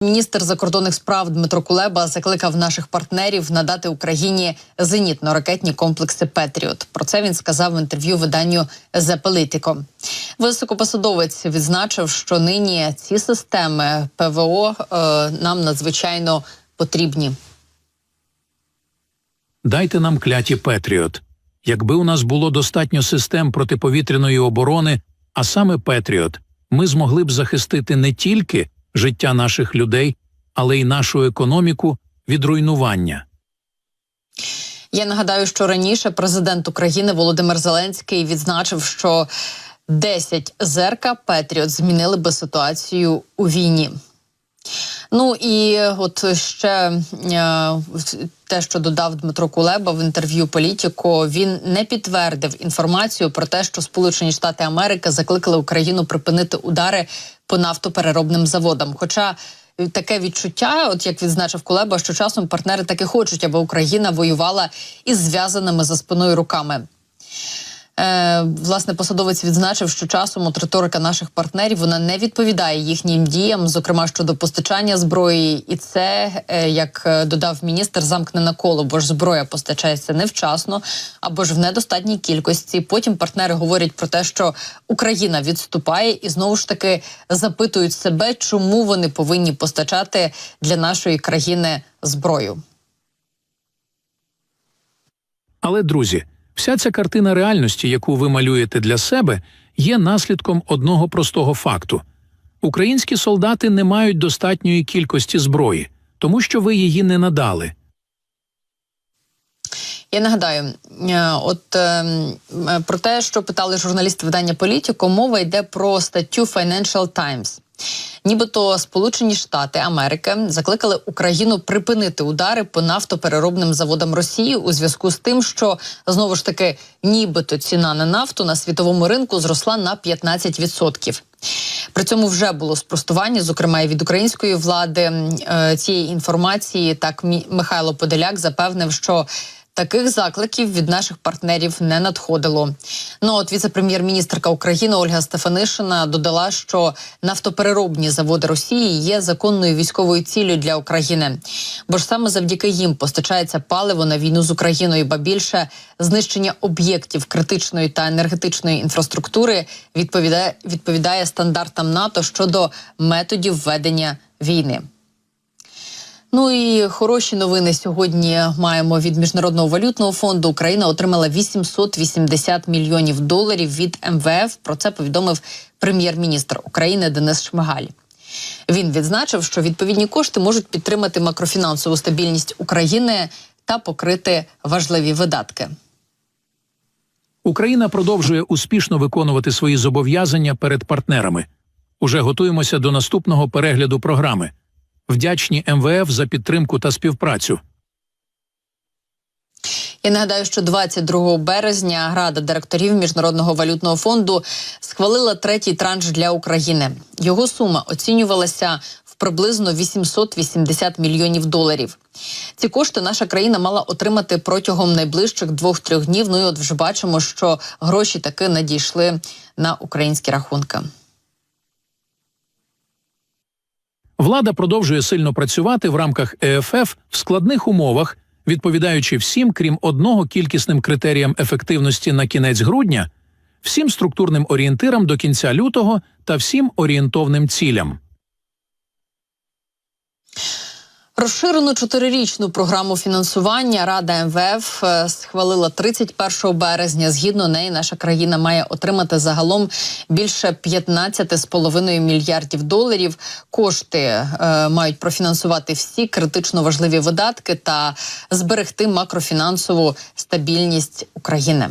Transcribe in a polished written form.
Міністр закордонних справ Дмитро Кулеба закликав наших партнерів надати Україні зенітно-ракетні комплекси «Петріот». Про це він сказав в інтерв'ю виданню «The Politico». Високопосадовець відзначив, що нині ці системи ПВО нам надзвичайно потрібні. Дайте нам кляті «Петріот». Якби у нас було достатньо систем протиповітряної оборони, а саме «Петріот», ми змогли б захистити не тільки життя наших людей, але й нашу економіку від руйнування. Я нагадаю, що раніше президент України Володимир Зеленський відзначив, що 10 ЗРК «Петріот» змінили би ситуацію у війні. Ну і от ще те, що додав Дмитро Кулеба в інтерв'ю «Політіко», він не підтвердив інформацію про те, що Сполучені Штати Америки закликали Україну припинити удари по нафтопереробним заводам. Хоча таке відчуття, от як відзначив Кулеба, що часом партнери таки хочуть, аби Україна воювала із зв'язаними за спиною руками. Власне, посадовець відзначив, що часом от риторика наших партнерів, вона не відповідає їхнім діям, зокрема щодо постачання зброї. І це, як додав міністр, замкнене коло, бо ж зброя постачається невчасно або ж в недостатній кількості. Потім партнери говорять про те, що Україна відступає і знову ж таки запитують себе, чому вони повинні постачати для нашої країни зброю. Але, друзі, вся ця картина реальності, яку ви малюєте для себе, є наслідком одного простого факту. Українські солдати не мають достатньої кількості зброї, тому що ви її не надали. Я нагадаю, про те, що питали журналісти видання «Політіко», мова йде про статтю Financial Times. Нібито Сполучені Штати Америки закликали Україну припинити удари по нафтопереробним заводам Росії у зв'язку з тим, що, знову ж таки, нібито ціна на нафту на світовому ринку зросла на 15%. При цьому вже було спростування, зокрема і від української влади цієї інформації. Так, Михайло Подоляк запевнив, що таких закликів від наших партнерів не надходило. Ну, от віце-прем'єр-міністерка України Ольга Стефанишина додала, що нафтопереробні заводи Росії є законною військовою ціллю для України. Бо ж саме завдяки їм постачається паливо на війну з Україною, ба більше знищення об'єктів критичної та енергетичної інфраструктури відповідає стандартам НАТО щодо методів ведення війни. Ну і хороші новини сьогодні маємо від Міжнародного валютного фонду. Україна отримала $880 мільйонів від МВФ. Про це повідомив прем'єр-міністр України Денис Шмигаль. Він відзначив, що відповідні кошти можуть підтримати макрофінансову стабільність України та покрити важливі видатки. Україна продовжує успішно виконувати свої зобов'язання перед партнерами. Уже готуємося до наступного перегляду програми. Вдячні МВФ за підтримку та співпрацю. Я нагадаю, що 22 березня Рада директорів Міжнародного валютного фонду схвалила третій транш для України. Його сума оцінювалася в приблизно $880 мільйонів. Ці кошти наша країна мала отримати протягом найближчих 2-3 днів. Ну і от вже бачимо, що гроші таки надійшли на українські рахунки. Влада продовжує сильно працювати в рамках ЕФФ в складних умовах, відповідаючи всім, крім одного, кількісним критеріям ефективності на кінець грудня, всім структурним орієнтирам до кінця лютого та всім орієнтовним цілям. Розширену 4-річну програму фінансування Рада МВФ схвалила 31 березня. Згідно неї, наша країна має отримати загалом більше $15,5 мільярдів. Кошти мають профінансувати всі критично важливі видатки та зберегти макрофінансову стабільність України.